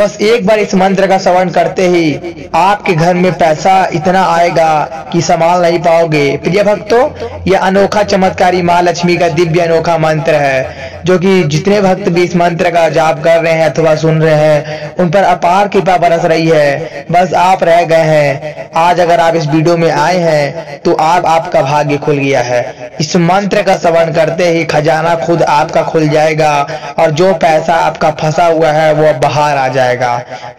बस एक बार इस मंत्र का श्रवण करते ही आपके घर में पैसा इतना आएगा कि संभाल नहीं पाओगे। प्रिय भक्तों, यह अनोखा चमत्कारी माँ लक्ष्मी का दिव्य अनोखा मंत्र है, जो कि जितने भक्त भी इस मंत्र का जाप कर रहे हैं अथवा सुन रहे हैं उन पर अपार कृपा बरस रही है। बस आप रह गए हैं। आज अगर आप इस वीडियो में आए हैं तो आपका भाग्य खुल गया है। इस मंत्र का श्रवण करते ही खजाना खुद आपका खुल जाएगा और जो पैसा आपका फंसा हुआ है वो बाहर आ जाएगा।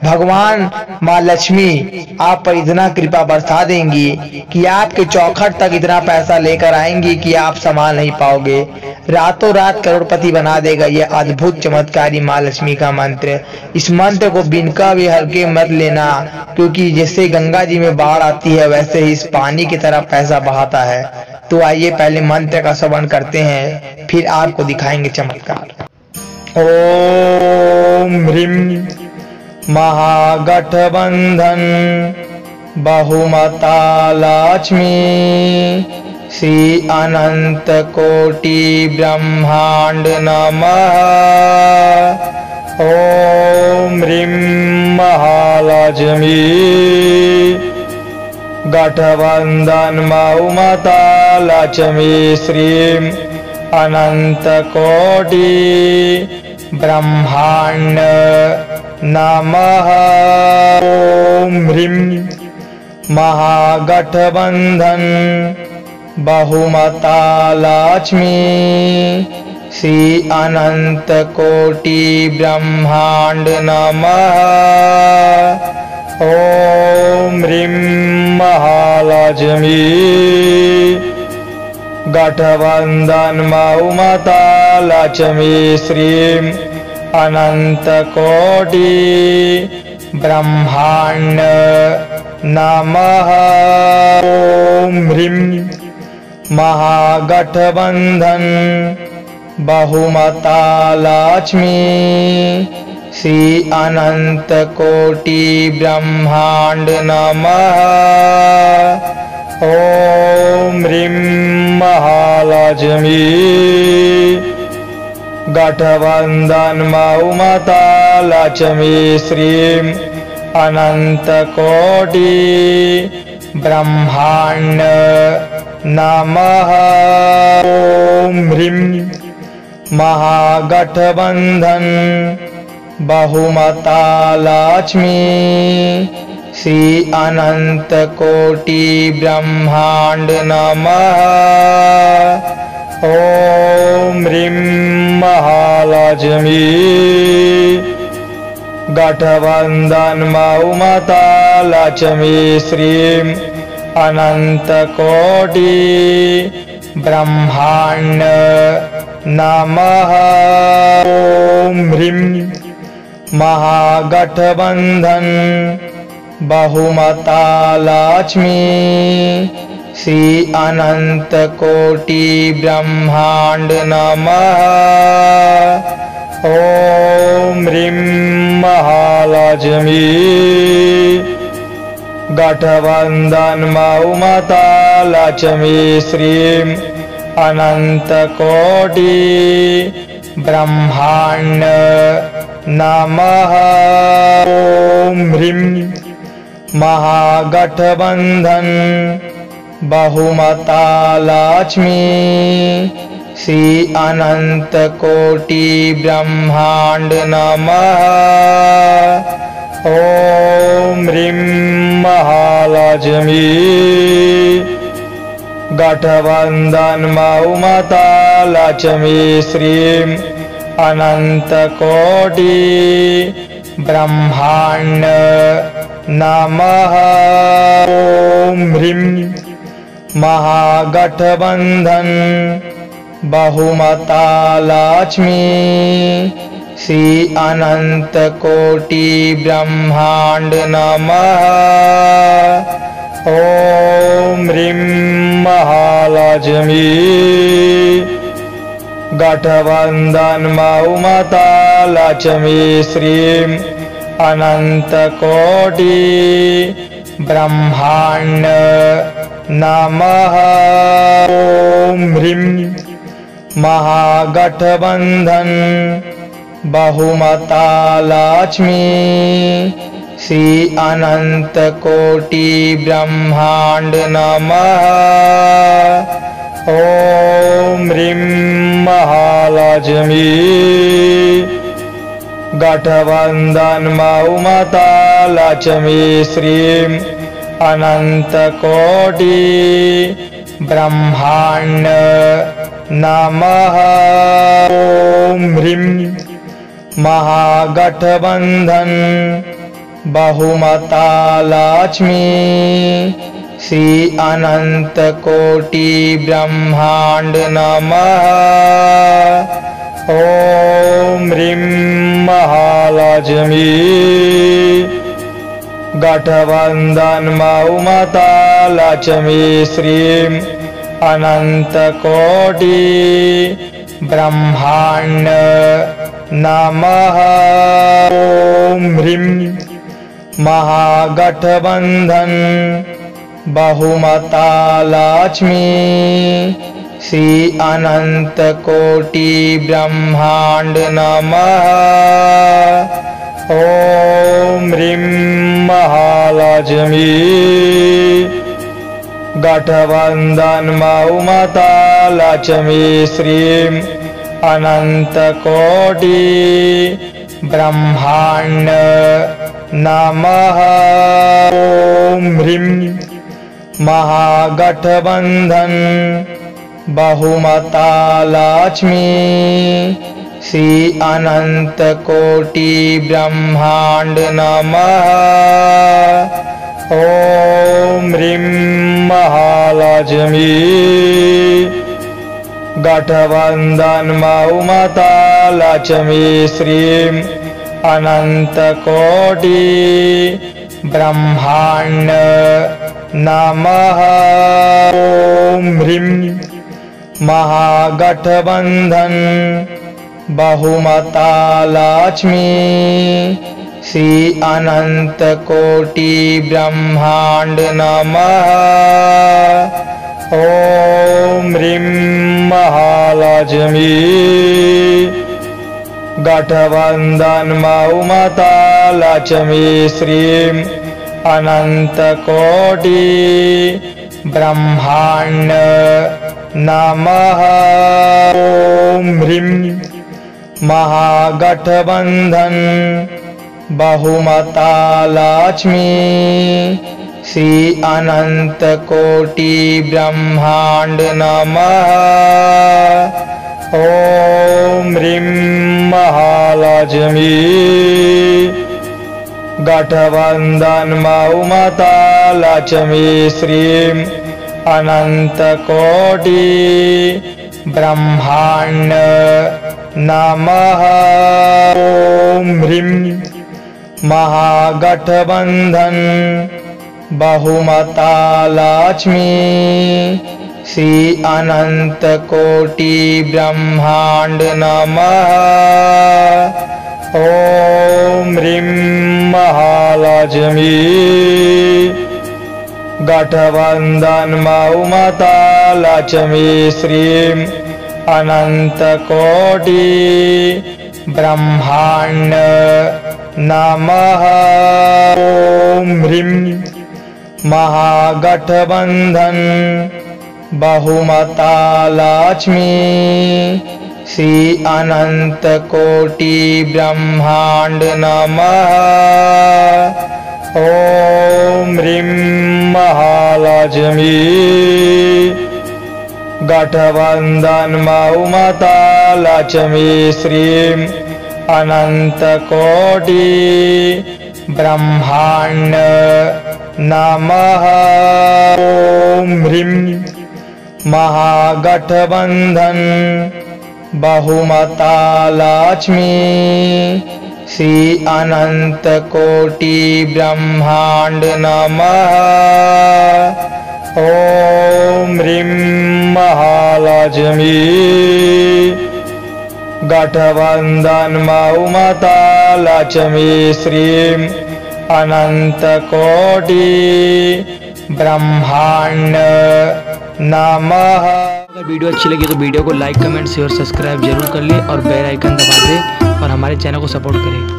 भगवान माँ लक्ष्मी आप पर इतना कृपा बरसा देंगी कि आपके चौखट तक इतना पैसा लेकर आएंगी कि आप संभाल नहीं पाओगे। रातों रात करोड़पति बना देगा यह अद्भुत चमत्कारी माँ लक्ष्मी का मंत्र। इस मंत्र को बिनका भी हल्के मत लेना, क्योंकि जैसे गंगा जी में बाढ़ आती है वैसे ही इस पानी की तरह पैसा बहाता है। तो आइए पहले मंत्र का श्रवण करते हैं, फिर आपको दिखाएंगे चमत्कार। ओम ह्रीं महागठबंधन बहुमता लक्ष्मी श्री अनंत कोटि ब्रह्मांड नमः। ओम ह्रीं महालक्ष्मी गठबंधन बहुमता लक्ष्मी श्री अनंत कोटि ब्रह्मांड नमः। ओम ह्रीं महागठबंधन बहुमता लक्ष्मी श्री अनंत कोटि ब्रह्मांड नमः। ओम ह्रीं महालक्ष्मी गठबंधन बहुमता लक्ष्मी श्री अनंत कोटि ब्रह्मांड नमः। ओम ह्रीं महागठबंधन बहुमता लक्ष्मी श्री अनंत कोटि ब्रह्मांड नमः। ओम ह्रीं महालक्ष्मी गठबंधन बहुमता लक्ष्मी श्री अनंत कोटि ब्रह्मांड नमः। ओम ह्रीं महागठबंधन बहुमता लक्ष्मी श्री अनंत कोटि ब्रह्मांड नमः। ओम ह्रीं महालक्ष्मी गठबंधन बहुमता लक्ष्मी श्री अनंत कोटि ब्रह्मांड नमः। ओम ह्रीं महागठबंधन बहुमता लक्ष्मी श्री अनंत कोटि ब्रह्मांड नमः। ओम ह्रीं महालक्ष्मी गठबंधन बहुमता लक्ष्मी श्री अनंत कोटि ब्रह्मांड नमः। ओम ह्रीं महागठबंधन बहुमता लक्ष्मी श्री अनंत कोटि ब्रह्मांड नमः। ओम ह्रीं महालक्ष्मी गठबंधन बहुमता लक्ष्मी श्री अनंत कोटि ब्रह्मांड नमः। ओम ह्रीं महागठबंधन बहुमता लक्ष्मी श्री अनंत कोटि ब्रह्मांड नमः। ओम ह्रीं महालक्ष्मी गठबंधन बहुमता लक्ष्मी श्री अनंत कोटि ब्रह्मांड नमः। ओम ह्रीं महागठबंधन बहुमता लक्ष्मी श्री अनंत कोटि ब्रह्मांड नमः। ओम ह्रीं महालक्ष्मी गठबंधन बहुमता लक्ष्मी श्रीं अनंत कोटि ब्रह्मांड नमः। ओम ह्रीं महागठबंधन बहुमता लक्ष्मी श्री अनंत कोटि ब्रह्मांड नमः। ओम ह्रीं महालक्ष्मी गठबंधन बहुमता लक्ष्मी श्रीं अनंत कोटि ब्रह्मांड नमः। ओम ह्रीं महागठबंधन बहुमता लक्ष्मी श्री अनंत कोटि ब्रह्मांड नमः। ओम ह्रीं महालक्ष्मी गठबंधन बहुमता लक्ष्मी श्रीं अनंत कोटि ब्रह्मांड नमः। ओम ह्रीं महागठबंधन बहुमता लक्ष्मी श्री अनंत कोटि ब्रह्मांड नमः। ओम ह्रीं महालक्ष्मी गठबंधन बहुमता लक्ष्मी श्रीं अनंत कोटि ब्रह्मांड नमः। ओम ह्रीं महागठबंधन बहुमता लक्ष्मी श्री अनंत कोटि ब्रह्मांड नमः। ओम ह्रीं महालक्ष्मी गठबंधन बहुमता लक्ष्मी श्रीं अनंत कोटि ब्रह्मांड नमः। ओम ह्रीं महागठबंधन बहुमता लक्ष्मी श्री अनंत कोटि ब्रह्मांड नमः। ओम ह्रीं महालक्ष्मी गठबंधन बहुमता लक्ष्मी श्रीं अनंत कोटि ब्रह्मांड नमः। ओम ह्रीं महागठबंधन बहुमता लक्ष्मी श्री अनंत कोटि ब्रह्मांड नमः। ओम ह्रीं महालक्ष्मी गठबंधन बहुमता लक्ष्मी श्रीं अनंत कोटि ब्रह्मांड नमः। ओम ह्रीं महागठबंधन बहुमता लक्ष्मी श्री अनंत कोटि ब्रह्मांड नमः। ओम ह्रीं महालक्ष्मी गठबंधन बहुमता लक्ष्मी श्रीं अनंत कोटि ब्रह्मांड नमः। ओम ह्रीं महागठबंधन बहुमता लक्ष्मी श्री अनंत कोटि ब्रह्मांड नमः। ओम ह्रीं महालक्ष्मी गठबंधन बहुमता लक्ष्मी श्रीं अनंत कोटि ब्रह्मांड नमः। अगर वीडियो अच्छी लगी तो वीडियो को लाइक कमेंट शेयर सब्सक्राइब जरूर कर ले और बेल आइकन दबा दे और हमारे चैनल को सपोर्ट करें।